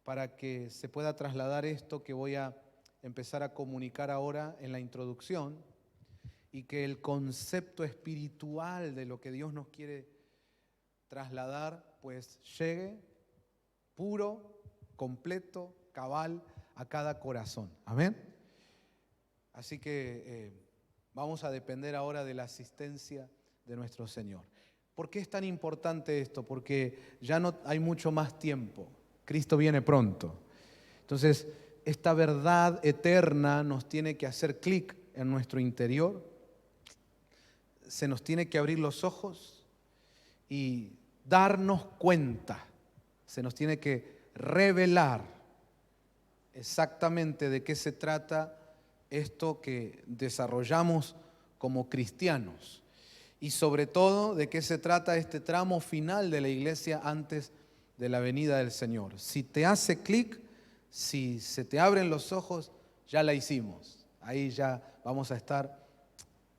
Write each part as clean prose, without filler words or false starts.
para que se pueda trasladar esto que voy a empezar a comunicar ahora en la introducción, y que el concepto espiritual de lo que Dios nos quiere trasladar pues llegue puro, completo, cabal a cada corazón. Amén. Así que vamos a depender ahora de la asistencia de nuestro Señor. ¿Por qué es tan importante esto? Porque ya no hay mucho más tiempo. Cristo viene pronto. Entonces, esta verdad eterna nos tiene que hacer clic en nuestro interior. Se nos tiene que abrir los ojos y darnos cuenta. Se nos tiene que revelar exactamente de qué se trata esto que desarrollamos como cristianos. Y sobre todo, de qué se trata este tramo final de la iglesia antes de la venida del Señor. Si te hace clic, si se te abren los ojos, ya la hicimos. Ahí ya vamos a estar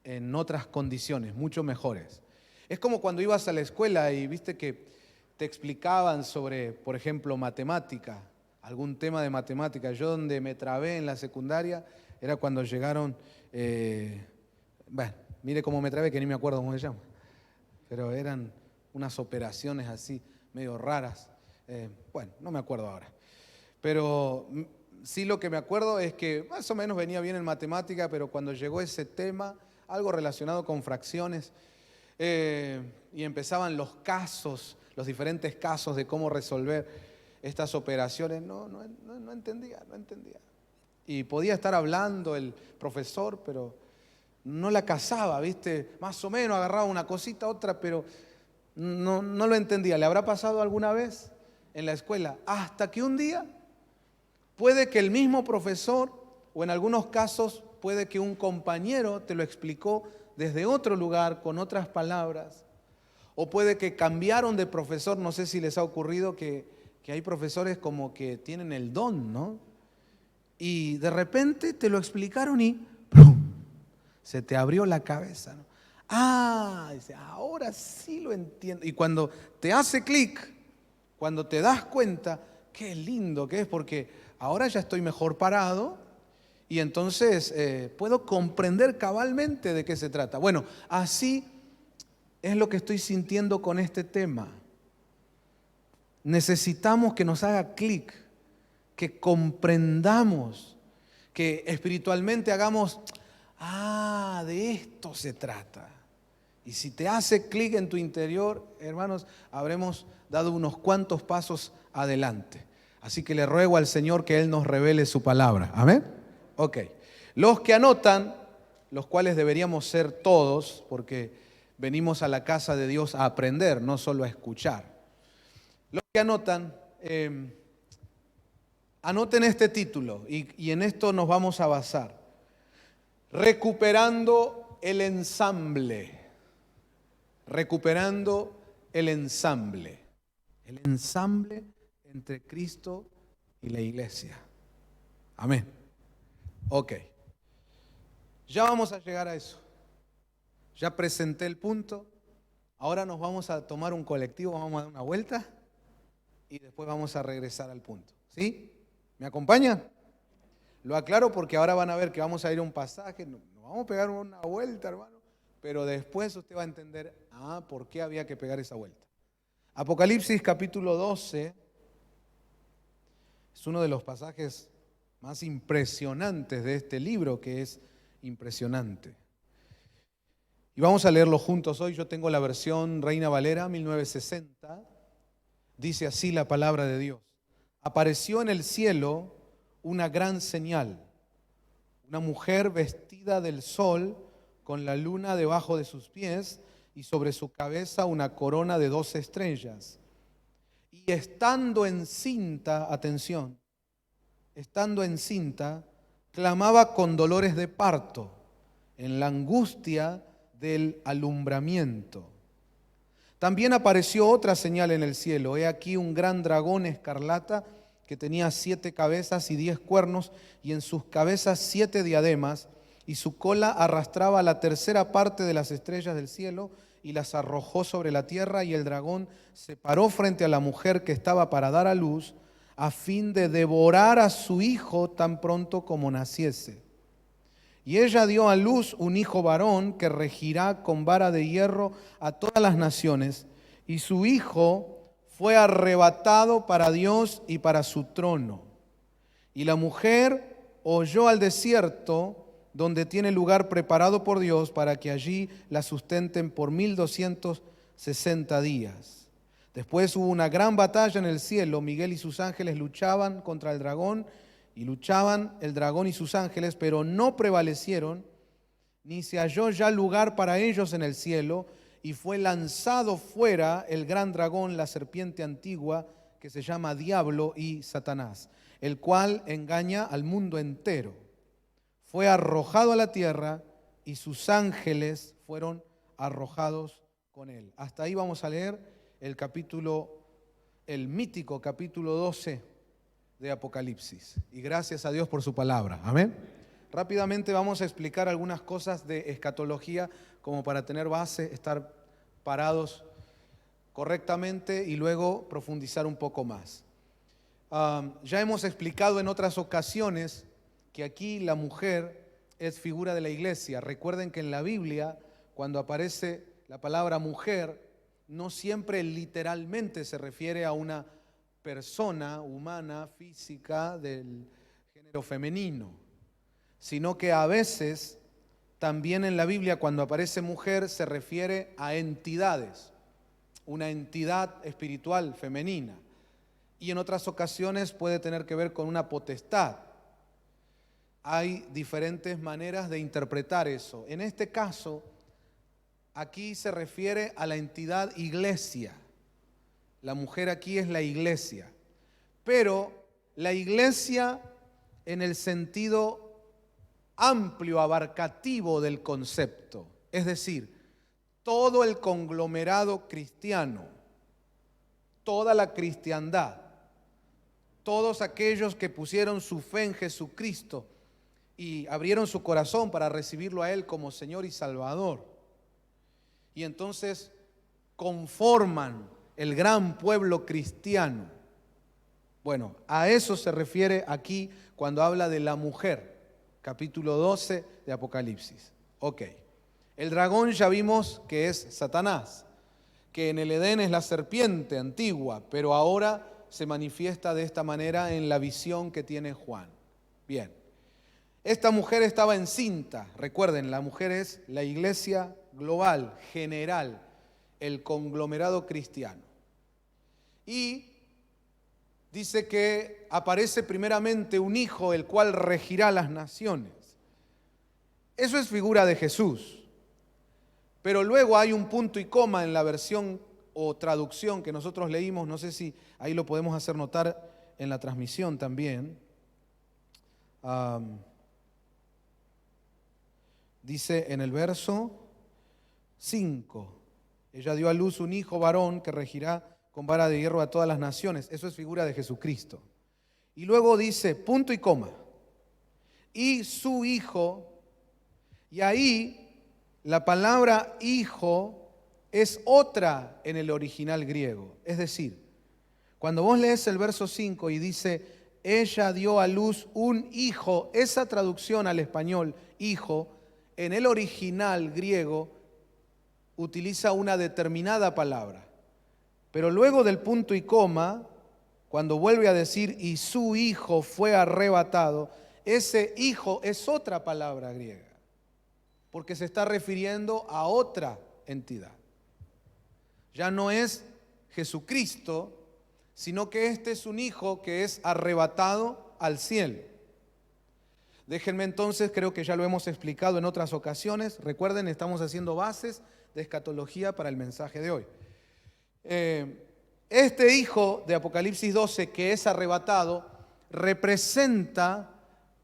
en otras condiciones, mucho mejores. Es como cuando ibas a la escuela y viste que te explicaban sobre, por ejemplo, matemática, algún tema de matemática. Yo donde me trabé en la secundaria era cuando llegaron, mire cómo me trabé, que ni me acuerdo cómo se llama, pero eran unas operaciones así, medio raras. No me acuerdo ahora. Pero sí, lo que me acuerdo es que más o menos venía bien en matemática, pero cuando llegó ese tema, algo relacionado con fracciones, y empezaban los casos, los diferentes casos de cómo resolver estas operaciones, no entendía. Y podía estar hablando el profesor, pero no la cazaba, ¿viste? Más o menos agarraba una cosita, otra, pero no lo entendía. ¿Le habrá pasado alguna vez en la escuela? Hasta que un día puede que el mismo profesor, o en algunos casos puede que un compañero te lo explicó desde otro lugar, con otras palabras, o puede que cambiaron de profesor. No sé si les ha ocurrido que hay profesores como que tienen el don, ¿no? Y de repente te lo explicaron y ¡prum!, se te abrió la cabeza, ¿no? Dice, ahora sí lo entiendo. Y cuando te hace clic, cuando te das cuenta, qué lindo que es, porque ahora ya estoy mejor parado y entonces puedo comprender cabalmente de qué se trata. Bueno, así es lo que estoy sintiendo con este tema. Necesitamos que nos haga clic, que comprendamos, que espiritualmente hagamos, de esto se trata. Y si te hace clic en tu interior, hermanos, habremos dado unos cuantos pasos adelante. Así que le ruego al Señor que Él nos revele su palabra. ¿Amén? Ok. Los que anotan, los cuales deberíamos ser todos, porque venimos a la casa de Dios a aprender, no solo a escuchar. Los que anotan, anoten este título y en esto nos vamos a basar. Recuperando el ensamble. Recuperando el ensamble. El ensamble entre Cristo y la iglesia. Amén. Ok. Ya vamos a llegar a eso. Ya presenté el punto. Ahora nos vamos a tomar un colectivo, vamos a dar una vuelta y después vamos a regresar al punto. ¿Sí? ¿Me acompañan? Lo aclaro porque ahora van a ver que vamos a ir a un pasaje, nos vamos a pegar una vuelta, hermano, pero después usted va a entender, por qué había que pegar esa vuelta. Apocalipsis capítulo 12 es uno de los pasajes más impresionantes de este libro, que es impresionante. Y vamos a leerlo juntos hoy. Yo tengo la versión Reina Valera 1960. Dice así la palabra de Dios. Apareció en el cielo una gran señal, una mujer vestida del sol con la luna debajo de sus pies y sobre su cabeza una corona de 12 estrellas. Y estando encinta, atención, estando encinta, clamaba con dolores de parto, en la angustia del alumbramiento. También apareció otra señal en el cielo. He aquí un gran dragón escarlata que tenía 7 cabezas y 10 cuernos, y en sus cabezas 7 diademas, y su cola arrastraba la tercera parte de las estrellas del cielo y las arrojó sobre la tierra. Y el dragón se paró frente a la mujer que estaba para dar a luz, a fin de devorar a su hijo tan pronto como naciese. Y ella dio a luz un hijo varón que regirá con vara de hierro a todas las naciones, y su hijo fue arrebatado para Dios y para su trono. Y la mujer huyó al desierto, donde tiene lugar preparado por Dios para que allí la sustenten por 1260 días. Después hubo una gran batalla en el cielo. Miguel y sus ángeles luchaban contra el dragón, y luchaban el dragón y sus ángeles, pero no prevalecieron, ni se halló ya lugar para ellos en el cielo, y fue lanzado fuera el gran dragón, la serpiente antigua, que se llama Diablo y Satanás, el cual engaña al mundo entero. Fue arrojado a la tierra, y sus ángeles fueron arrojados con él. Hasta ahí vamos a leer el mítico capítulo 12 de Apocalipsis. Y gracias a Dios por su palabra. Amén. Rápidamente vamos a explicar algunas cosas de escatología como para tener base, estar parados correctamente y luego profundizar un poco más. Ya hemos explicado en otras ocasiones que aquí la mujer es figura de la iglesia. Recuerden que en la Biblia, cuando aparece la palabra mujer, no siempre literalmente se refiere a una persona humana, física, del género femenino, sino que a veces también en la Biblia cuando aparece mujer se refiere a entidades, una entidad espiritual femenina, y en otras ocasiones puede tener que ver con una potestad. Hay diferentes maneras de interpretar eso. En este caso, aquí se refiere a la entidad iglesia. La mujer aquí es la iglesia. Pero la iglesia en el sentido amplio, abarcativo del concepto. Es decir, todo el conglomerado cristiano, toda la cristiandad, todos aquellos que pusieron su fe en Jesucristo y abrieron su corazón para recibirlo a Él como Señor y Salvador. Y entonces conforman el gran pueblo cristiano. Bueno, a eso se refiere aquí cuando habla de la mujer, capítulo 12 de Apocalipsis. Ok, el dragón ya vimos que es Satanás, que en el Edén es la serpiente antigua, pero ahora se manifiesta de esta manera en la visión que tiene Juan. Bien, esta mujer estaba encinta. Recuerden, la mujer es la iglesia global, general, el conglomerado cristiano. Y dice que aparece primeramente un hijo, el cual regirá las naciones. Eso es figura de Jesús. Pero luego hay un punto y coma en la versión o traducción que nosotros leímos, no sé si ahí lo podemos hacer notar en la transmisión también. Dice en el verso 5, ella dio a luz un hijo varón que regirá con vara de hierro a todas las naciones. Eso es figura de Jesucristo. Y luego dice, punto y coma, y su hijo, y ahí la palabra hijo es otra en el original griego. Es decir, cuando vos lees el verso 5 y dice, ella dio a luz un hijo, esa traducción al español, hijo, en el original griego utiliza una determinada palabra. Pero luego del punto y coma, cuando vuelve a decir, y su hijo fue arrebatado, ese hijo es otra palabra griega, porque se está refiriendo a otra entidad. Ya no es Jesucristo, sino que este es un hijo que es arrebatado al cielo. Déjenme entonces, creo que ya lo hemos explicado en otras ocasiones. Recuerden, estamos haciendo bases de escatología para el mensaje de hoy. Este hijo de Apocalipsis 12 que es arrebatado representa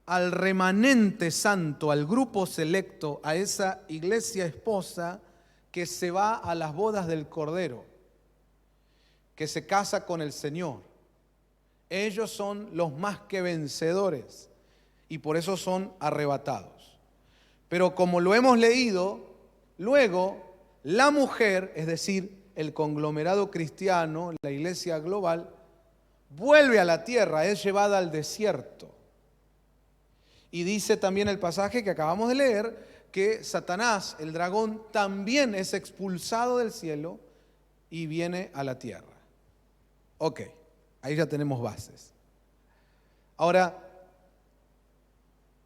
al remanente santo, al grupo selecto, a esa iglesia esposa que se va a las bodas del Cordero, que se casa con el Señor. Ellos son los más que vencedores y por eso son arrebatados. Pero como lo hemos leído, luego la mujer, es decir, el conglomerado cristiano, la iglesia global, vuelve a la tierra, es llevada al desierto. Y dice también el pasaje que acabamos de leer, que Satanás, el dragón, también es expulsado del cielo y viene a la tierra. Ok, ahí ya tenemos bases. Ahora,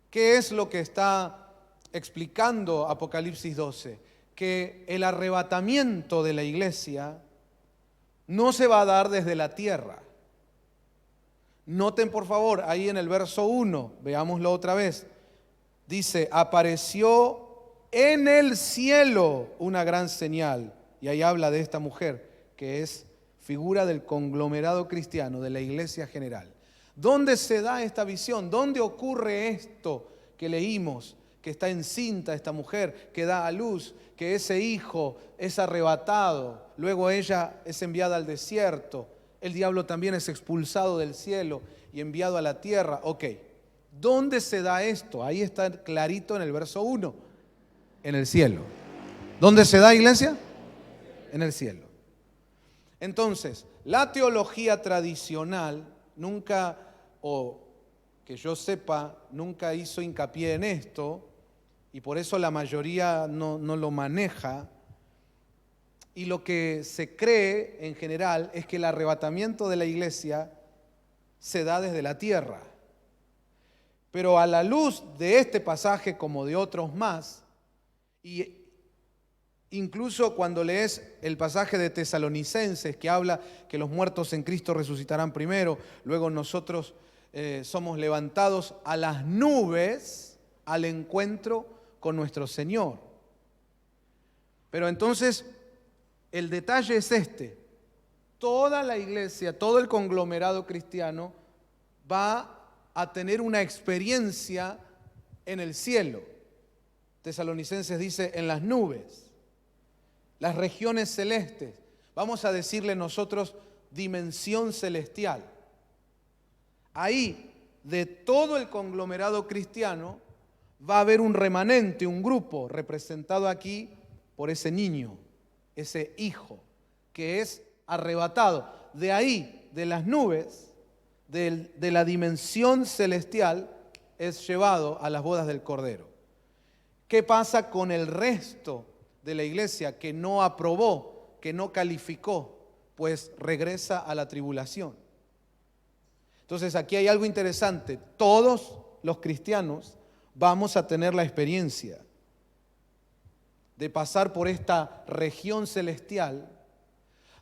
¿qué es lo que está explicando Apocalipsis 12? Que el arrebatamiento de la iglesia no se va a dar desde la tierra. Noten por favor, ahí en el verso 1, veámoslo otra vez. Dice, apareció en el cielo una gran señal. Y ahí habla de esta mujer, que es figura del conglomerado cristiano, de la iglesia general. ¿Dónde se da esta visión? ¿Dónde ocurre esto que leímos? Que está encinta esta mujer, que da a luz, que ese hijo es arrebatado, luego ella es enviada al desierto, el diablo también es expulsado del cielo y enviado a la tierra. Ok, ¿dónde se da esto? Ahí está clarito en el verso 1, en el cielo. ¿Dónde se da, iglesia? En el cielo. Entonces, la teología tradicional nunca, o que yo sepa, nunca hizo hincapié en esto, y por eso la mayoría no lo maneja. Y lo que se cree en general es que el arrebatamiento de la iglesia se da desde la tierra. Pero a la luz de este pasaje, como de otros más, y incluso cuando lees el pasaje de Tesalonicenses que habla que los muertos en Cristo resucitarán primero, luego nosotros somos levantados a las nubes al encuentro con nuestro Señor. Pero entonces el detalle es este: toda la iglesia, todo el conglomerado cristiano va a tener una experiencia en el cielo. Tesalonicenses dice en las nubes, las regiones celestes, vamos a decirle nosotros dimensión celestial. Ahí, de todo el conglomerado cristiano, va a haber un remanente, un grupo representado aquí por ese niño, ese hijo, que es arrebatado. De ahí, de las nubes, de la dimensión celestial, es llevado a las bodas del Cordero. ¿Qué pasa con el resto de la iglesia que no aprobó, que no calificó? Pues regresa a la tribulación. Entonces aquí hay algo interesante. Todos los cristianos vamos a tener la experiencia de pasar por esta región celestial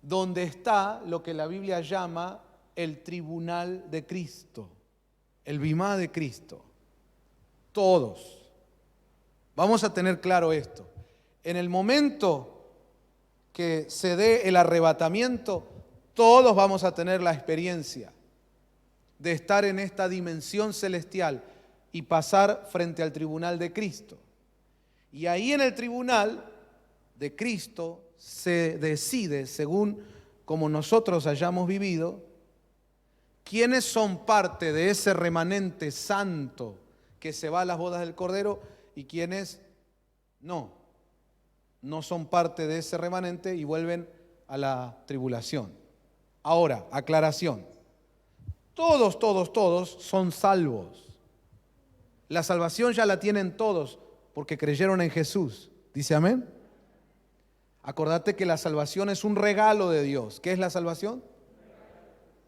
donde está lo que la Biblia llama el tribunal de Cristo, el bimá de Cristo. Todos vamos a tener claro esto. En el momento que se dé el arrebatamiento, todos vamos a tener la experiencia de estar en esta dimensión celestial y pasar frente al tribunal de Cristo. Y ahí en el tribunal de Cristo se decide, según como nosotros hayamos vivido, quiénes son parte de ese remanente santo que se va a las bodas del Cordero y quiénes no son parte de ese remanente y vuelven a la tribulación. Ahora, aclaración. Todos son salvos. La salvación ya la tienen todos porque creyeron en Jesús. ¿Dice amén? Acordate que la salvación es un regalo de Dios. ¿Qué es la salvación?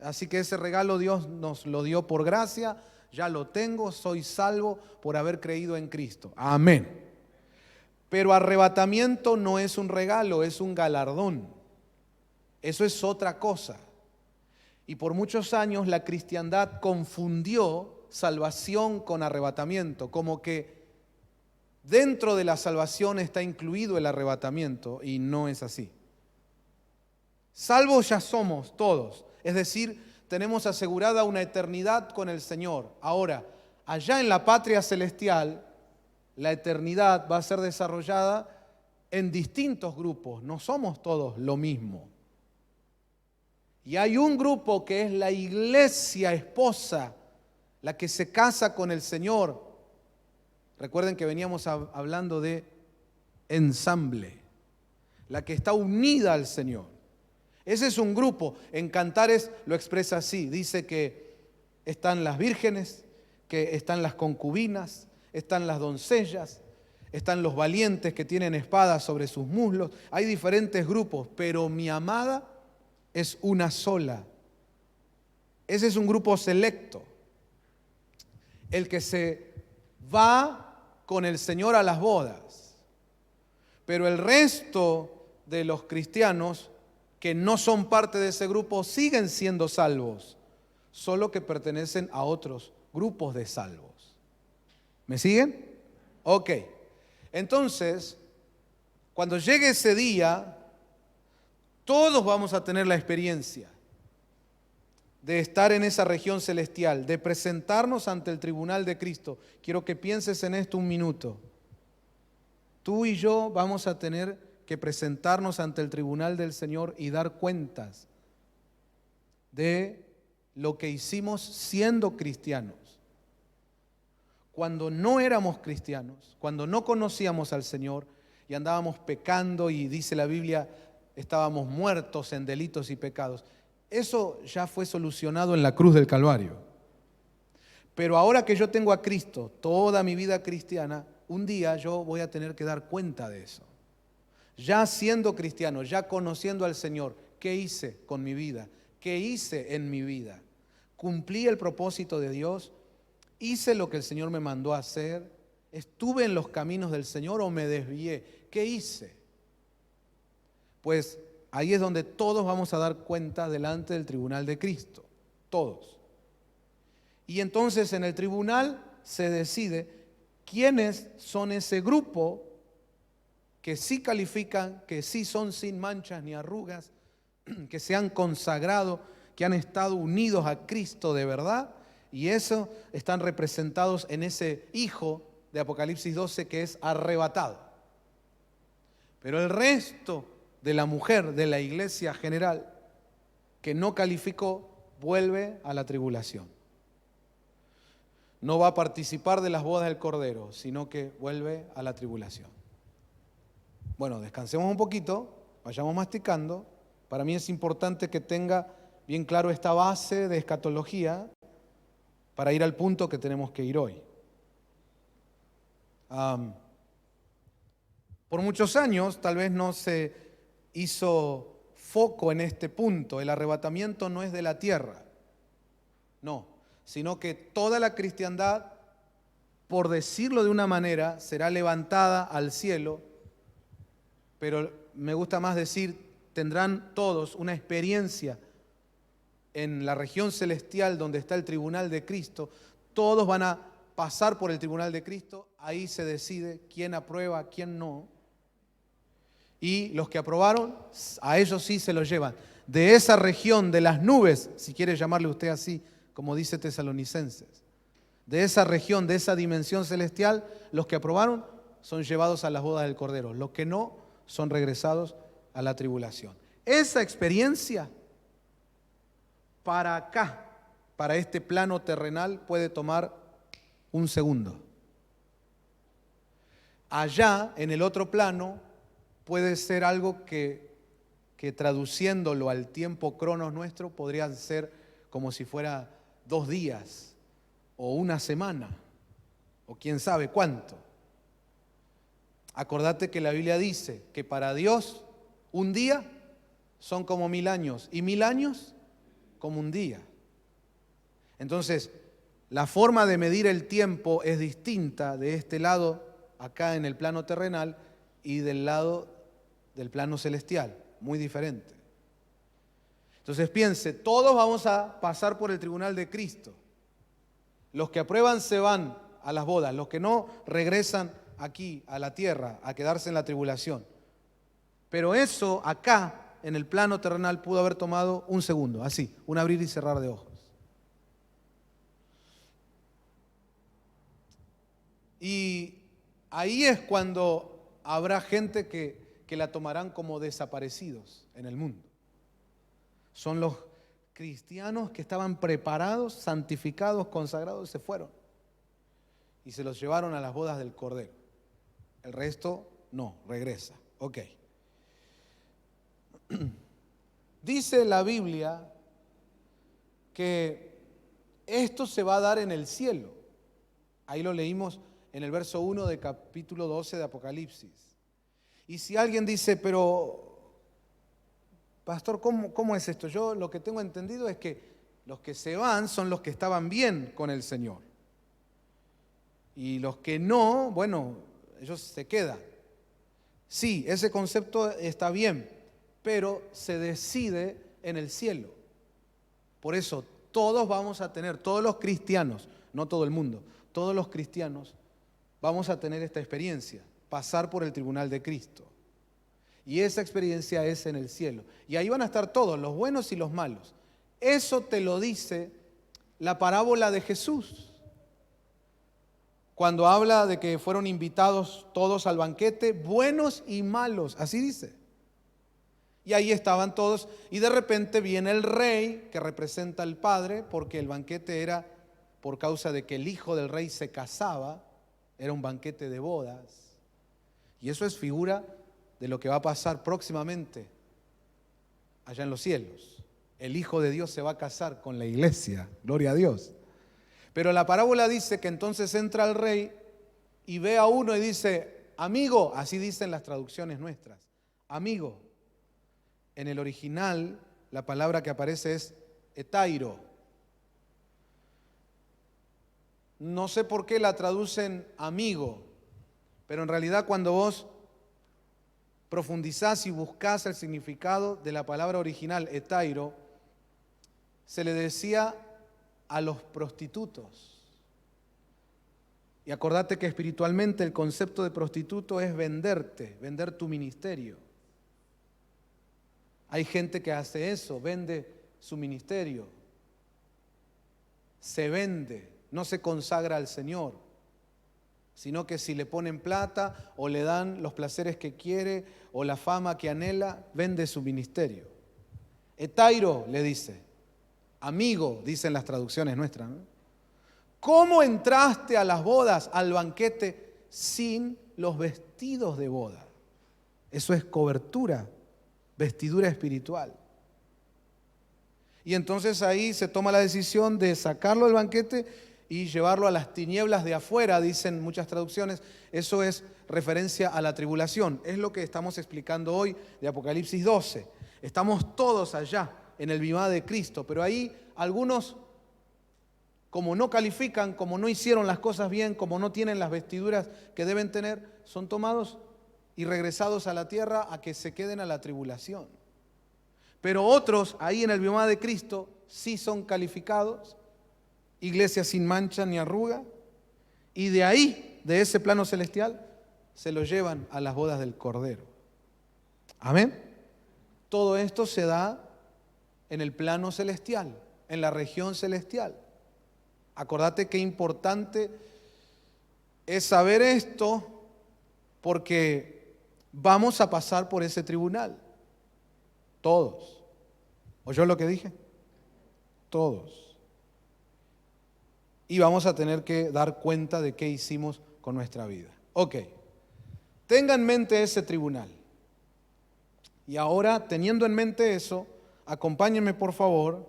Así que ese regalo Dios nos lo dio por gracia. Ya lo tengo, soy salvo por haber creído en Cristo. Amén. Pero arrebatamiento no es un regalo, es un galardón. Eso es otra cosa. Y por muchos años la cristiandad confundió salvación con arrebatamiento, como que dentro de la salvación está incluido el arrebatamiento, y no es así. Salvos ya somos todos, es decir, tenemos asegurada una eternidad con el Señor. Ahora, allá en la patria celestial, la eternidad va a ser desarrollada en distintos grupos, no somos todos lo mismo. Y hay un grupo que es la iglesia esposa, la que se casa con el Señor. Recuerden que veníamos hablando de ensamble, la que está unida al Señor. Ese es un grupo. En Cantares lo expresa así. Dice que están las vírgenes, que están las concubinas, están las doncellas, están los valientes que tienen espadas sobre sus muslos. Hay diferentes grupos, pero mi amada es una sola. Ese es un grupo selecto. El que se va con el Señor a las bodas. Pero el resto de los cristianos que no son parte de ese grupo siguen siendo salvos, solo que pertenecen a otros grupos de salvos. ¿Me siguen? Ok. Entonces, cuando llegue ese día, todos vamos a tener la experiencia de estar en esa región celestial, de presentarnos ante el tribunal de Cristo. Quiero que pienses en esto un minuto. Tú y yo vamos a tener que presentarnos ante el tribunal del Señor y dar cuentas de lo que hicimos siendo cristianos. Cuando no éramos cristianos, cuando no conocíamos al Señor y andábamos pecando y dice la Biblia, estábamos muertos en delitos y pecados. Eso ya fue solucionado en la cruz del Calvario. Pero ahora que yo tengo a Cristo, toda mi vida cristiana, un día yo voy a tener que dar cuenta de eso. Ya siendo cristiano, ya conociendo al Señor, ¿qué hice con mi vida? ¿Qué hice en mi vida? ¿Cumplí el propósito de Dios? ¿Hice lo que el Señor me mandó a hacer? ¿Estuve en los caminos del Señor o me desvié? ¿Qué hice? Pues ahí es donde todos vamos a dar cuenta delante del tribunal de Cristo. Todos. Y entonces en el tribunal se decide quiénes son ese grupo que sí califican, que sí son sin manchas ni arrugas, que se han consagrado, que han estado unidos a Cristo de verdad, y eso están representados en ese hijo de Apocalipsis 12 que es arrebatado. Pero el resto de la mujer de la iglesia general que no calificó vuelve a la tribulación. No va a participar de las bodas del Cordero, sino que vuelve a la tribulación. Bueno, descansemos un poquito, vayamos masticando. Para mí es importante que tenga bien claro esta base de escatología para ir al punto que tenemos que ir hoy. Por muchos años tal vez no se hizo foco en este punto. El arrebatamiento no es de la tierra, no, sino que toda la cristiandad, por decirlo de una manera, será levantada al cielo, pero me gusta más decir, tendrán todos una experiencia en la región celestial donde está el tribunal de Cristo. Todos van a pasar por el tribunal de Cristo, ahí se decide quién aprueba, quién no. Y los que aprobaron, a ellos sí se los llevan. De esa región de las nubes, si quiere llamarle usted así, como dice Tesalonicenses, de esa región, de esa dimensión celestial, los que aprobaron son llevados a las bodas del Cordero. Los que no, son regresados a la tribulación. Esa experiencia para acá, para este plano terrenal, puede tomar un segundo. Allá, en el otro plano, puede ser algo que traduciéndolo al tiempo cronos nuestro, podría ser como si fuera 2 días o una semana o quién sabe cuánto. Acordate que la Biblia dice que para Dios un día son como 1000 años y 1000 años como un día. Entonces, la forma de medir el tiempo es distinta de este lado, acá en el plano terrenal, y del lado del plano celestial, muy diferente. Entonces piense, todos vamos a pasar por el tribunal de Cristo. Los que aprueban se van a las bodas, los que no regresan aquí a la tierra a quedarse en la tribulación. Pero eso acá en el plano terrenal pudo haber tomado un segundo, así, un abrir y cerrar de ojos. Y ahí es cuando habrá gente que la tomarán como desaparecidos en el mundo. Son los cristianos que estaban preparados, santificados, consagrados, se fueron y se los llevaron a las bodas del Cordero. El resto no, regresa. Ok. Dice la Biblia que esto se va a dar en el cielo. Ahí lo leímos en el verso 1 de capítulo 12 de Apocalipsis. Y si alguien dice, pero, pastor, ¿cómo es esto? Yo lo que tengo entendido es que los que se van son los que estaban bien con el Señor. Y los que no, bueno, ellos se quedan. Sí, ese concepto está bien, pero se decide en el cielo. Por eso todos vamos a tener, todos los cristianos, no todo el mundo, todos los cristianos vamos a tener esta experiencia, pasar por el tribunal de Cristo. Y esa experiencia es en el cielo. Y ahí van a estar todos, los buenos y los malos. Eso te lo dice la parábola de Jesús. Cuando habla de que fueron invitados todos al banquete, buenos y malos, así dice. Y ahí estaban todos, y de repente viene el rey, que representa al padre, porque el banquete era por causa de que el hijo del rey se casaba, era un banquete de bodas. Y eso es figura de lo que va a pasar próximamente allá en los cielos. El Hijo de Dios se va a casar con la iglesia, gloria a Dios. Pero la parábola dice que entonces entra el rey y ve a uno y dice, amigo, así dicen las traducciones nuestras, amigo. En el original, la palabra que aparece es hetairo. No sé por qué la traducen amigo, pero en realidad cuando vos profundizás y buscás el significado de la palabra original, hetairo, se le decía a los prostitutos. Y acordate que espiritualmente el concepto de prostituto es venderte, vender tu ministerio. Hay gente que hace eso, vende su ministerio. Se vende, no se consagra al Señor, sino que si le ponen plata o le dan los placeres que quiere o la fama que anhela, vende su ministerio. Hetairo le dice, amigo, dicen las traducciones nuestras, ¿no? ¿Cómo entraste a las bodas, al banquete, sin los vestidos de boda? Eso es cobertura, vestidura espiritual. Y entonces ahí se toma la decisión de sacarlo del banquete y llevarlo a las tinieblas de afuera, dicen muchas traducciones. Eso es referencia a la tribulación. Es lo que estamos explicando hoy de Apocalipsis 12. Estamos todos allá en el bimá de Cristo, pero ahí algunos, como no califican, como no hicieron las cosas bien, como no tienen las vestiduras que deben tener, son tomados y regresados a la tierra a que se queden a la tribulación. Pero otros ahí en el bimá de Cristo sí son calificados, iglesia sin mancha ni arruga, y de ahí, de ese plano celestial, se lo llevan a las bodas del Cordero. Amén. Todo esto se da en el plano celestial, en la región celestial. Acordate qué importante es saber esto, porque vamos a pasar por ese tribunal. Todos. ¿Oyó lo que dije? Todos. Y vamos a tener que dar cuenta de qué hicimos con nuestra vida. Ok. Tenga en mente ese tribunal. Y ahora, teniendo en mente eso, acompáñenme por favor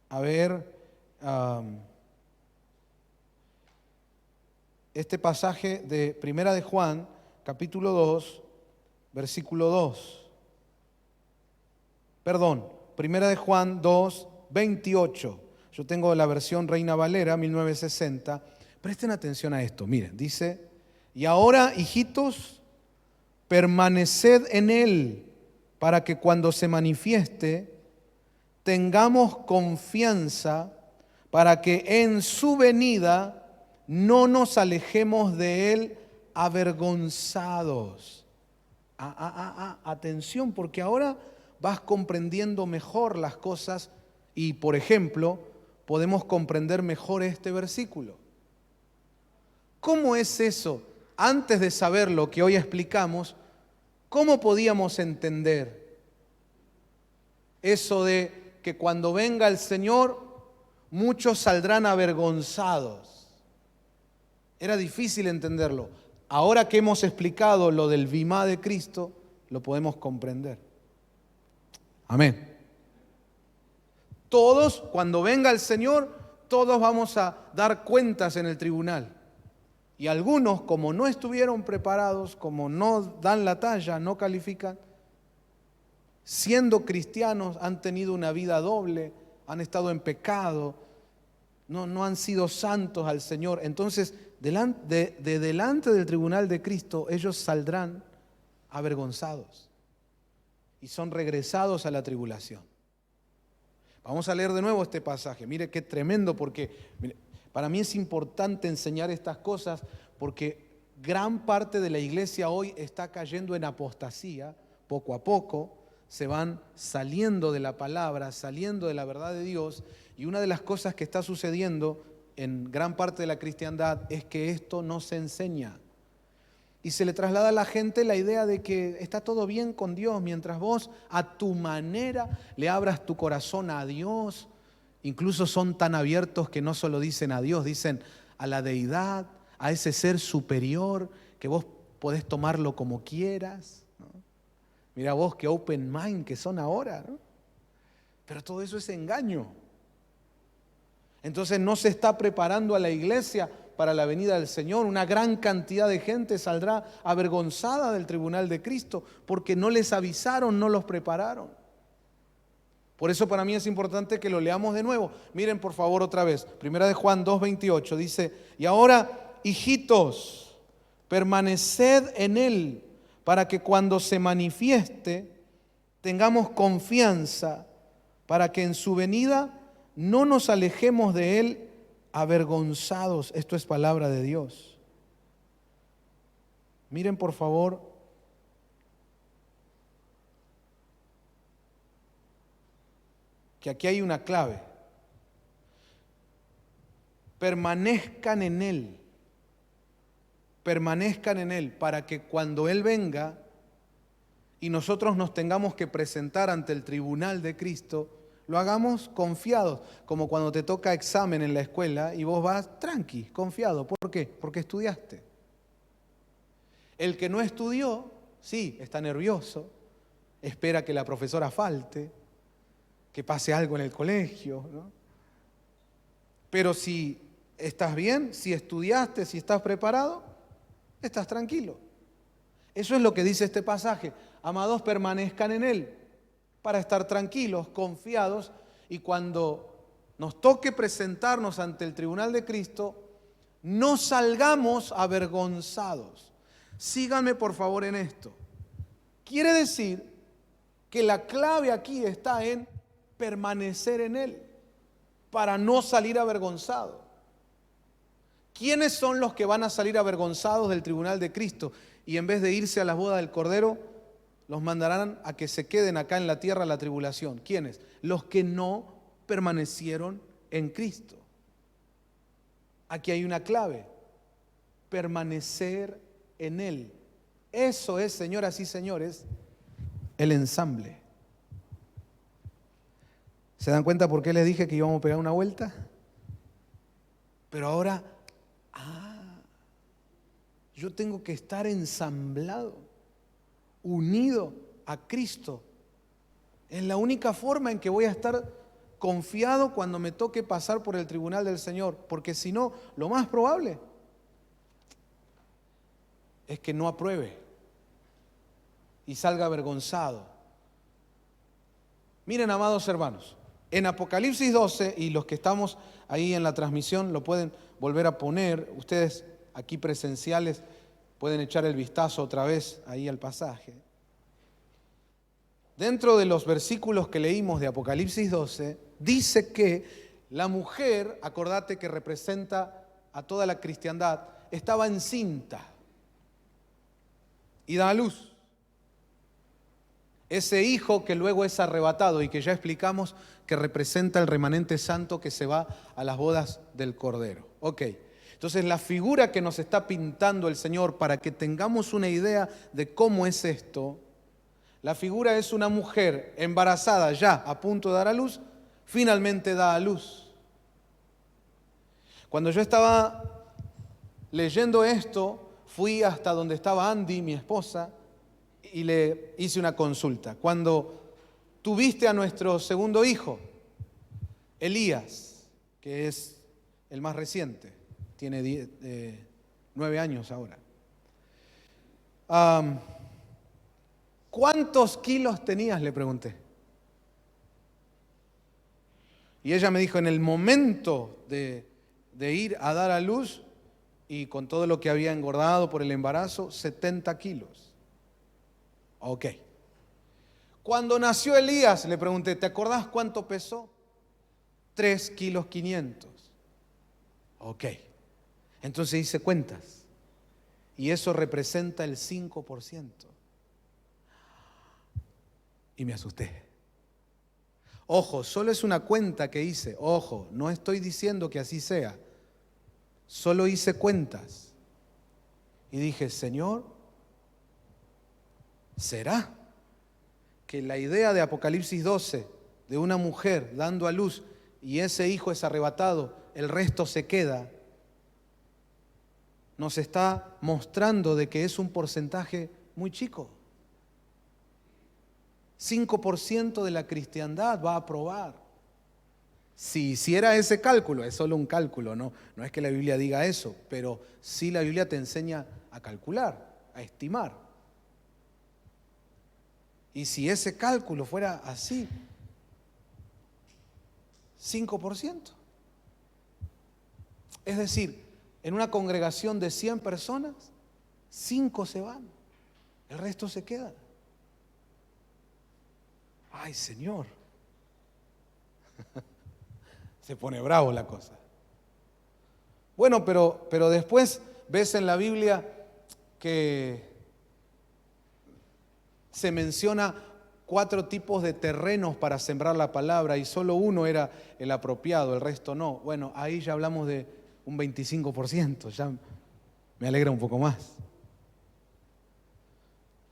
a ver este pasaje de Primera de Juan, capítulo 2, versículo 2. Perdón, Primera de Juan 2, 28. Yo tengo la versión Reina Valera, 1960. Presten atención a esto. Miren, dice, y ahora, hijitos, permaneced en Él, para que cuando se manifieste, tengamos confianza, para que en su venida no nos alejemos de Él avergonzados. Atención, porque ahora vas comprendiendo mejor las cosas y, por ejemplo, podemos comprender mejor este versículo. ¿Cómo es eso? Antes de saber lo que hoy explicamos, ¿cómo podíamos entender eso de que cuando venga el Señor, muchos saldrán avergonzados? Era difícil entenderlo. Ahora que hemos explicado lo del bimá de Cristo, lo podemos comprender. Amén. Todos, cuando venga el Señor, todos vamos a dar cuentas en el tribunal. Y algunos, como no estuvieron preparados, como no dan la talla, no califican, siendo cristianos han tenido una vida doble, han estado en pecado, no han sido santos al Señor. Entonces, delante del tribunal de Cristo, ellos saldrán avergonzados y son regresados a la tribulación. Vamos a leer de nuevo este pasaje. Mire qué tremendo, porque para mí es importante enseñar estas cosas, porque gran parte de la iglesia hoy está cayendo en apostasía, poco a poco, se van saliendo de la palabra, saliendo de la verdad de Dios, y una de las cosas que está sucediendo en gran parte de la cristiandad es que esto no se enseña. Y se le traslada a la gente la idea de que está todo bien con Dios mientras vos a tu manera le abras tu corazón a Dios. Incluso son tan abiertos que no solo dicen a Dios, dicen a la deidad, a ese ser superior que vos podés tomarlo como quieras, ¿no? Mira vos qué open mind que son ahora, ¿no? Pero todo eso es engaño. Entonces no se está preparando a la iglesia para la venida del Señor. Una gran cantidad de gente saldrá avergonzada del tribunal de Cristo porque no les avisaron, no los prepararon. Por eso para mí es importante que lo leamos de nuevo. Miren por favor otra vez. Primera de Juan 2:28 dice: y ahora, hijitos, permaneced en Él, para que cuando se manifieste tengamos confianza, para que en su venida no nos alejemos de Él avergonzados. Esto es palabra de Dios. Miren por favor que aquí hay una clave. Permanezcan en Él. Permanezcan en Él para que cuando Él venga y nosotros nos tengamos que presentar ante el tribunal de Cristo, lo hagamos confiados, como cuando te toca examen en la escuela y vos vas tranqui, confiado. ¿Por qué? Porque estudiaste. El que no estudió, sí, está nervioso, espera que la profesora falte, que pase algo en el colegio, ¿no? Pero si estás bien, si estudiaste, si estás preparado, estás tranquilo. Eso es lo que dice este pasaje. Amados, permanezcan en Él para estar tranquilos, confiados, y cuando nos toque presentarnos ante el tribunal de Cristo, no salgamos avergonzados. Síganme por favor en esto. Quiere decir que la clave aquí está en permanecer en Él para no salir avergonzado. ¿Quiénes son los que van a salir avergonzados del tribunal de Cristo? Y en vez de irse a las bodas del Cordero, los mandarán a que se queden acá en la tierra la tribulación. ¿Quiénes? Los que no permanecieron en Cristo. Aquí hay una clave: permanecer en Él. Eso es, señoras y señores, el ensamble. ¿Se dan cuenta por qué les dije que íbamos a pegar una vuelta? Pero ahora, yo tengo que estar ensamblado, unido a Cristo. Es la única forma en que voy a estar confiado cuando me toque pasar por el tribunal del Señor, porque si no, lo más probable es que no apruebe y salga avergonzado. Miren, amados hermanos, en Apocalipsis 12, y los que estamos ahí en la transmisión lo pueden volver a poner, ustedes aquí presenciales pueden echar el vistazo otra vez ahí al pasaje. Dentro de los versículos que leímos de Apocalipsis 12, dice que la mujer, acordate que representa a toda la cristiandad, estaba encinta y da a luz. Ese hijo que luego es arrebatado y que ya explicamos que representa el remanente santo que se va a las bodas del Cordero. Ok, entonces la figura que nos está pintando el Señor para que tengamos una idea de cómo es esto, la figura es una mujer embarazada ya a punto de dar a luz, finalmente da a luz. Cuando yo estaba leyendo esto, fui hasta donde estaba Andy, mi esposa, y le hice una consulta. Cuando tuviste a nuestro segundo hijo, Elías, que es el más reciente, tiene 9 años ahora. ¿Cuántos kilos tenías?, le pregunté. Y ella me dijo, en el momento de ir a dar a luz, y con todo lo que había engordado por el embarazo, 70 kilos. Ok. Cuando nació Elías, le pregunté, ¿te acordás cuánto pesó? 3 kilos 500. Ok. Entonces hice cuentas. Y eso representa el 5%. Y me asusté. Ojo, solo es una cuenta que hice. Ojo, no estoy diciendo que así sea. Solo hice cuentas. Y dije, Señor, ¿será que la idea de Apocalipsis 12, de una mujer dando a luz y ese hijo es arrebatado, el resto se queda, nos está mostrando de que es un porcentaje muy chico? 5% de la cristiandad va a aprobar. Si hiciera ese cálculo, es solo un cálculo, no es que la Biblia diga eso, pero sí la Biblia te enseña a calcular, a estimar. Y si ese cálculo fuera así, 5%. Es decir, en una congregación de 100 personas, 5 se van, el resto se queda. Ay, Señor. Se pone bravo la cosa. Bueno, pero después ves en la Biblia que se menciona 4 tipos de terrenos para sembrar la palabra y solo uno era el apropiado, el resto no. Bueno, ahí ya hablamos de un 25%, ya me alegra un poco más.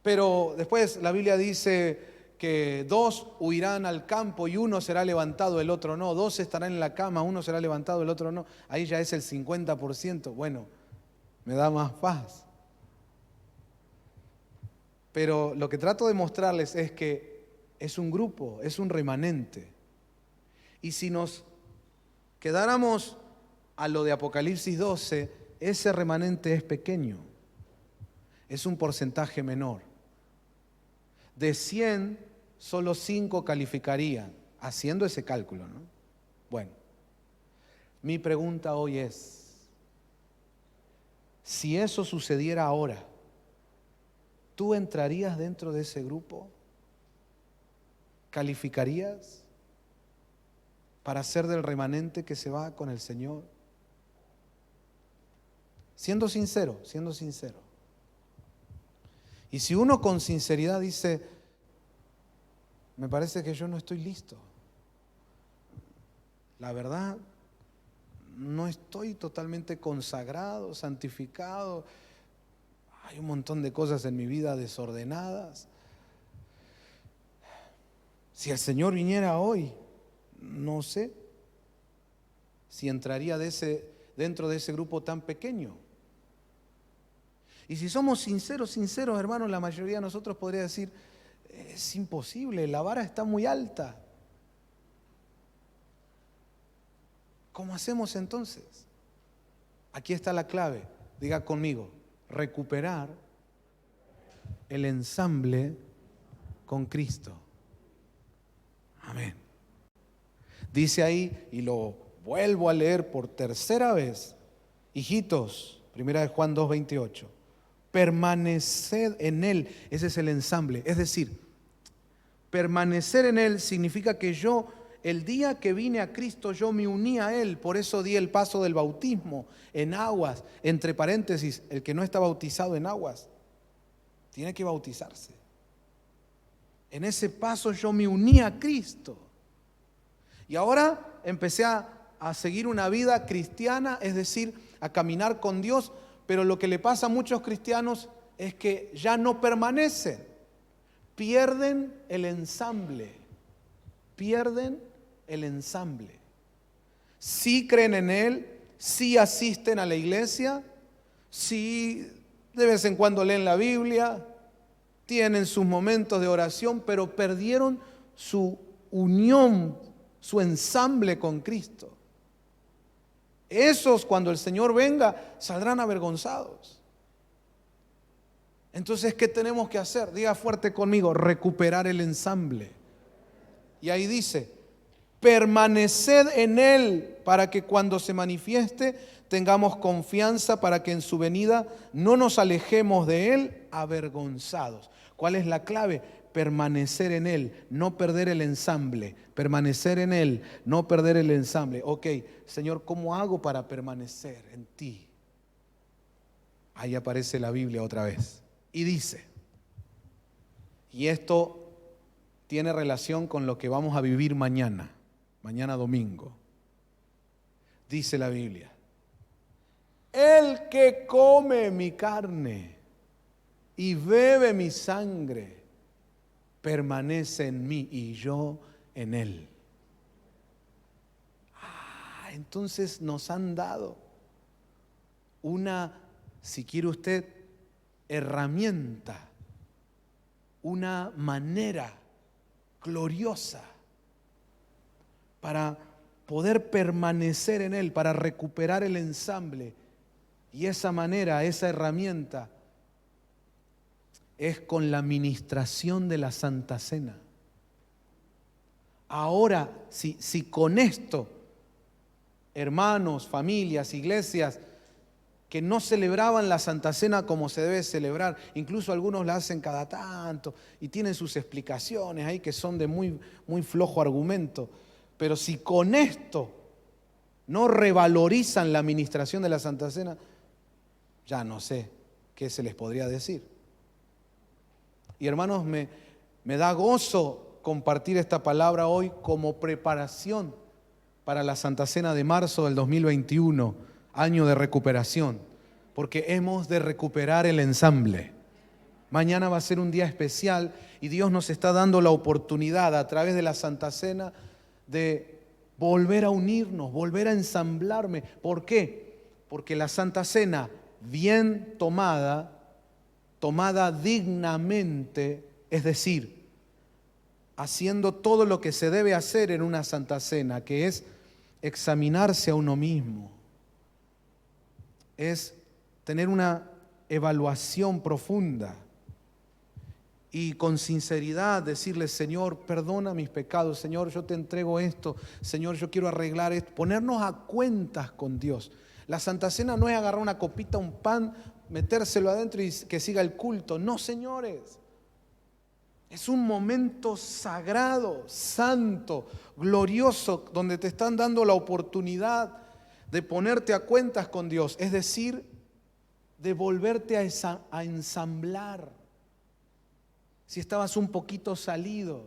Pero después la Biblia dice que 2 huirán al campo y 1 será levantado, el otro no. 2 estarán en la cama, 1 será levantado, el otro no. Ahí ya es el 50%. Bueno, me da más paz. Pero lo que trato de mostrarles es que es un grupo, es un remanente. Y si nos quedáramos a lo de Apocalipsis 12, ese remanente es pequeño. Es un porcentaje menor. De 100, solo 5 calificarían, haciendo ese cálculo, ¿no? Bueno, mi pregunta hoy es, si eso sucediera ahora, ¿tú entrarías dentro de ese grupo? ¿Calificarías para ser del remanente que se va con el Señor? Siendo sincero. Y si uno con sinceridad dice, me parece que yo no estoy listo. La verdad, no estoy totalmente consagrado, santificado. Hay un montón de cosas en mi vida desordenadas. Si el Señor viniera hoy, no sé si entraría dentro de ese grupo tan pequeño. Y si somos sinceros, hermanos, la mayoría de nosotros podría decir, es imposible, la vara está muy alta. ¿Cómo hacemos entonces? Aquí está la clave, diga conmigo, recuperar el ensamble con Cristo. Amén. Dice ahí, y lo vuelvo a leer por tercera vez, hijitos, 1 Juan 2:28, permaneced en Él, ese es el ensamble, es decir, permanecer en Él significa que yo, el día que vine a Cristo, yo me uní a Él, por eso di el paso del bautismo en aguas, entre paréntesis, el que no está bautizado en aguas, tiene que bautizarse. En ese paso yo me uní a Cristo. Y ahora empecé a seguir una vida cristiana, es decir, a caminar con Dios, pero lo que le pasa a muchos cristianos es que ya no permanecen, pierden el ensamble, Sí creen en Él, sí asisten a la iglesia, sí de vez en cuando leen la Biblia, tienen sus momentos de oración, pero perdieron su unión, su ensamble con Cristo. Esos, cuando el Señor venga, saldrán avergonzados. Entonces, ¿qué tenemos que hacer? Diga fuerte conmigo: recuperar el ensamble. Y ahí dice: permaneced en Él, para que cuando se manifieste tengamos confianza, para que en su venida no nos alejemos de Él avergonzados. ¿Cuál es la clave? Permanecer en Él, no perder el ensamble. Permanecer en Él, no perder el ensamble. Ok, Señor, ¿cómo hago para permanecer en ti? Ahí aparece la Biblia otra vez. Y dice, y esto tiene relación con lo que vamos a vivir mañana domingo. Dice la Biblia: el que come mi carne y bebe mi sangre permanece en mí y yo en él. Entonces nos han dado una, si quiere usted, herramienta, una manera gloriosa para poder permanecer en Él, para recuperar el ensamble. Y esa manera, esa herramienta es con la ministración de la Santa Cena. Ahora, si con esto, hermanos, familias, iglesias que no celebraban la Santa Cena como se debe celebrar, incluso algunos la hacen cada tanto y tienen sus explicaciones ahí que son de muy, muy flojo argumento, pero si con esto no revalorizan la administración de la Santa Cena, ya no sé qué se les podría decir. Y hermanos, me da gozo compartir esta palabra hoy como preparación para la Santa Cena de marzo del 2021, año de recuperación, porque hemos de recuperar el ensamble. Mañana va a ser un día especial y Dios nos está dando la oportunidad a través de la Santa Cena de volver a unirnos, volver a ensamblarme. ¿Por qué? Porque la Santa Cena, bien tomada dignamente, es decir, haciendo todo lo que se debe hacer en una Santa Cena, que es examinarse a uno mismo, es tener una evaluación profunda y con sinceridad decirle: Señor, perdona mis pecados, Señor, yo te entrego esto, Señor, yo quiero arreglar esto, ponernos a cuentas con Dios. La Santa Cena no es agarrar una copita, un pan, metérselo adentro y que siga el culto. No, señores. Es un momento sagrado, santo, glorioso, donde te están dando la oportunidad de ponerte a cuentas con Dios, es decir, de volverte a ensamblar. Si estabas un poquito salido,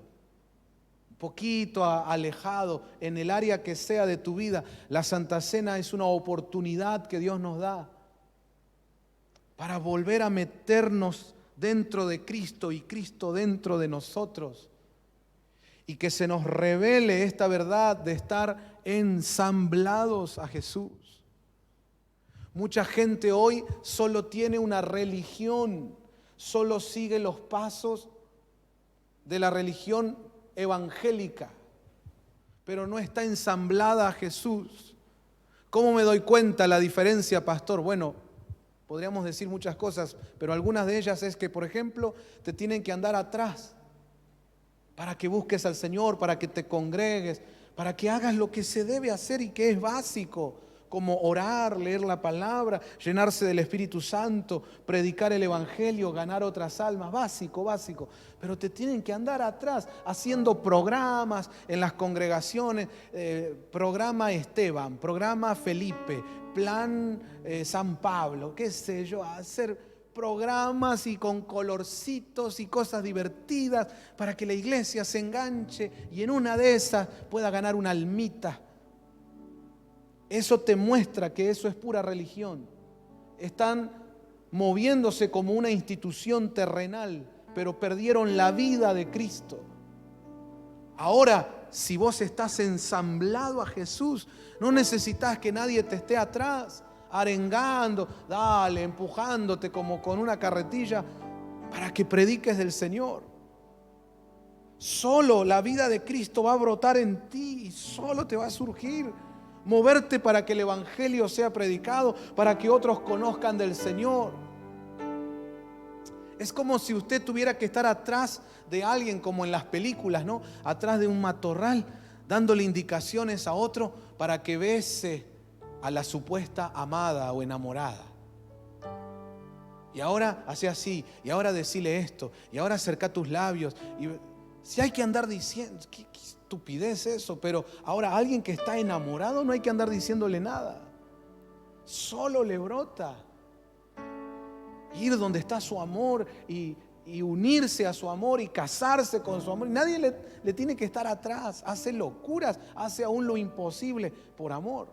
un poquito alejado en el área que sea de tu vida, la Santa Cena es una oportunidad que Dios nos da para volver a meternos dentro de Cristo y Cristo dentro de nosotros, y que se nos revele esta verdad de estar ensamblados a Jesús. Mucha gente hoy solo tiene una religión, solo sigue los pasos de la religión evangélica, pero no está ensamblada a Jesús. ¿Cómo me doy cuenta la diferencia, pastor? Bueno, podríamos decir muchas cosas, pero algunas de ellas es que, por ejemplo, te tienen que andar atrás para que busques al Señor, para que te congregues, para que hagas lo que se debe hacer y que es básico, como orar, leer la palabra, llenarse del Espíritu Santo, predicar el Evangelio, ganar otras almas, básico. Pero te tienen que andar atrás haciendo programas en las congregaciones, programa Esteban, programa Felipe, plan San Pablo, qué sé yo, hacer programas y con colorcitos y cosas divertidas para que la iglesia se enganche y en una de esas pueda ganar una almita. Eso te muestra que eso es pura religión. Están moviéndose como una institución terrenal, pero perdieron la vida de Cristo. Ahora, si vos estás ensamblado a Jesús, no necesitas que nadie te esté atrás, arengando, dale, empujándote como con una carretilla para que prediques del Señor. Solo la vida de Cristo va a brotar en ti y solo te va a surgir moverte para que el evangelio sea predicado, para que otros conozcan del Señor. Es como si usted tuviera que estar atrás de alguien, como en las películas, ¿no? Atrás de un matorral, dándole indicaciones a otro para que bese a la supuesta amada o enamorada. Y ahora hace así, y ahora decile esto, y ahora acerca tus labios. Y si hay que andar diciendo, qué estupidez eso, pero ahora a alguien que está enamorado no hay que andar diciéndole nada. Solo le brota. Ir donde está su amor y unirse a su amor y casarse con su amor. Nadie le tiene que estar atrás. Hace locuras, hace aún lo imposible por amor.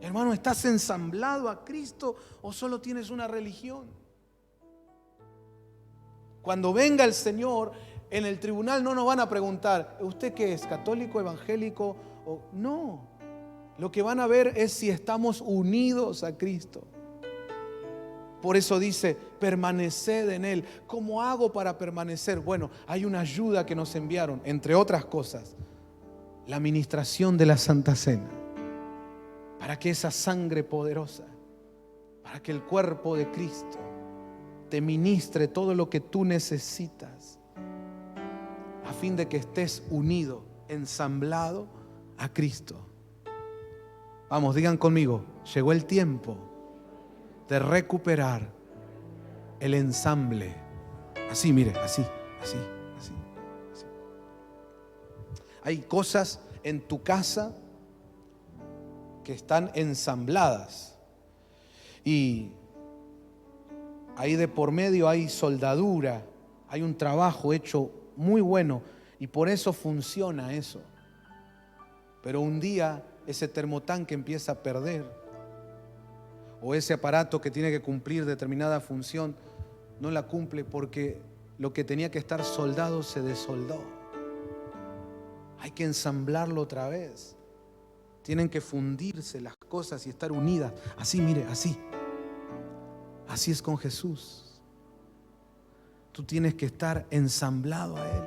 Hermano, ¿estás ensamblado a Cristo o solo tienes una religión? Cuando venga el Señor, en el tribunal no nos van a preguntar, ¿usted qué es? ¿Católico, evangélico? No. Lo que van a ver es si estamos unidos a Cristo. Por eso dice, permaneced en Él. ¿Cómo hago para permanecer? Bueno, hay una ayuda que nos enviaron, entre otras cosas, la administración de la Santa Cena. Para que esa sangre poderosa, para que el cuerpo de Cristo te ministre todo lo que tú necesitas, a fin de que estés unido, ensamblado a Cristo. Vamos, digan conmigo, llegó el tiempo de recuperar el ensamble. Así, mire, así. Hay cosas en tu casa que están ensambladas y ahí de por medio hay soldadura, hay un trabajo hecho muy bueno y por eso funciona eso. Pero un día ese termotanque empieza a perder, o ese aparato que tiene que cumplir determinada función no la cumple porque lo que tenía que estar soldado se desoldó. Hay que ensamblarlo otra vez. Tienen que fundirse las cosas y estar unidas. Así, mire, así. Así es con Jesús. Tú tienes que estar ensamblado a Él.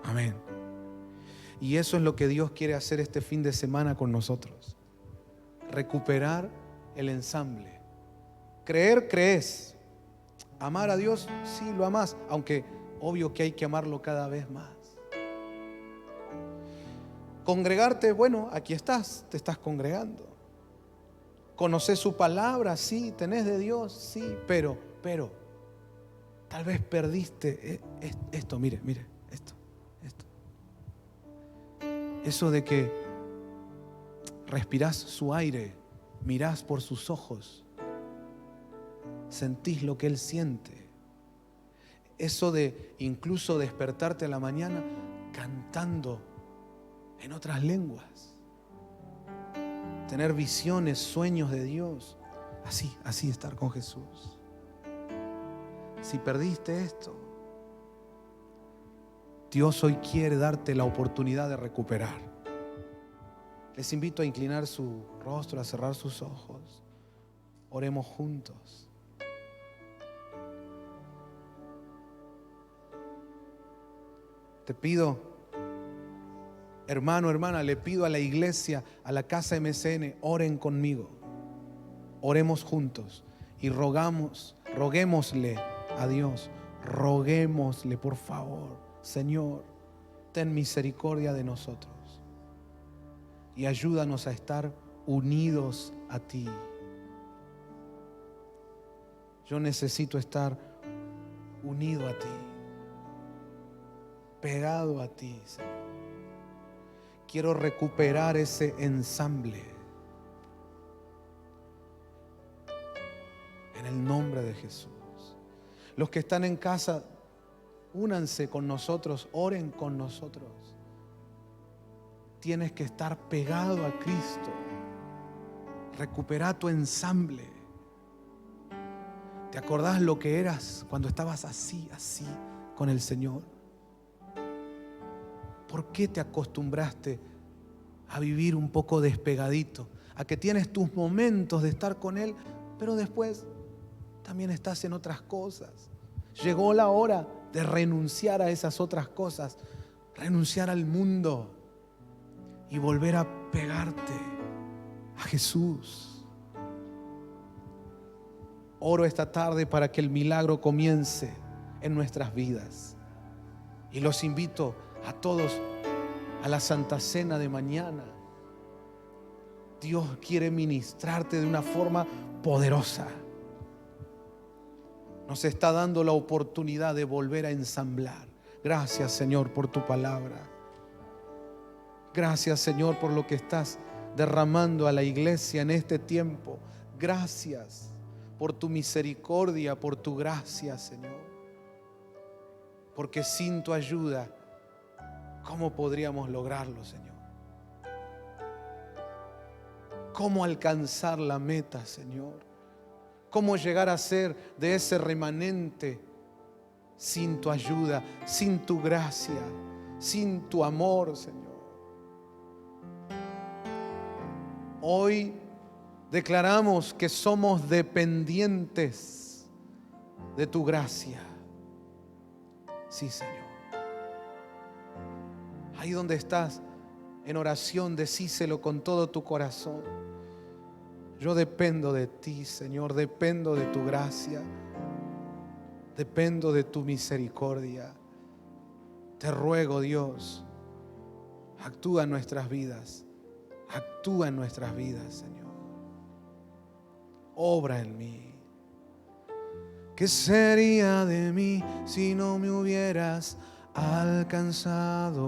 Amén. Y eso es lo que Dios quiere hacer este fin de semana con nosotros. Recuperar el ensamble. Creer, crees. Amar a Dios, sí, lo amás, aunque obvio que hay que amarlo cada vez más. Congregarte, bueno, aquí estás, te estás congregando. Conoces su palabra, sí, tenés de Dios, sí, pero tal vez perdiste esto, mire, esto. Eso de que respirás su aire, mirás por sus ojos, sentís lo que Él siente. Eso de incluso despertarte a la mañana cantando en otras lenguas, tener visiones, sueños de Dios, así estar con Jesús. Si perdiste esto, Dios hoy quiere darte la oportunidad de recuperar. Les invito a inclinar su rostro, a cerrar sus ojos. Oremos juntos. Te pido, hermano, hermana, le pido a la iglesia, a la casa MCN, oren conmigo. Oremos juntos y roguémosle a Dios, roguémosle, por favor, Señor, ten misericordia de nosotros y ayúdanos a estar unidos a ti. Yo necesito estar unido a ti, pegado a ti, Señor. Quiero recuperar ese ensamble en el nombre de Jesús. Los que están en casa, únanse con nosotros, oren con nosotros. Tienes que estar pegado a Cristo. Recupera tu ensamble. ¿Te acordás lo que eras cuando estabas así con el Señor? ¿Por qué te acostumbraste a vivir un poco despegadito? A que tienes tus momentos de estar con Él, pero después también estás en otras cosas. Llegó la hora de renunciar a esas otras cosas, renunciar al mundo y volver a pegarte a Jesús. Oro esta tarde para que el milagro comience en nuestras vidas. Y los invito a todos a la Santa Cena de mañana. Dios quiere ministrarte de una forma poderosa. Nos está dando la oportunidad de volver a ensamblar. Gracias, Señor, por tu palabra. Gracias, Señor, por lo que estás derramando a la iglesia en este tiempo. Gracias por tu misericordia, por tu gracia, Señor. Porque sin tu ayuda, ¿cómo podríamos lograrlo, Señor? ¿Cómo alcanzar la meta, Señor? ¿Cómo llegar a ser de ese remanente sin tu ayuda, sin tu gracia, sin tu amor, Señor? Hoy declaramos que somos dependientes de tu gracia. Sí, Señor. Ahí donde estás en oración, decíselo con todo tu corazón. Yo dependo de ti, Señor, dependo de tu gracia, dependo de tu misericordia. Te ruego, Dios, actúa en nuestras vidas, actúa en nuestras vidas, Señor. Obra en mí. ¿Qué sería de mí si no me hubieras alcanzado?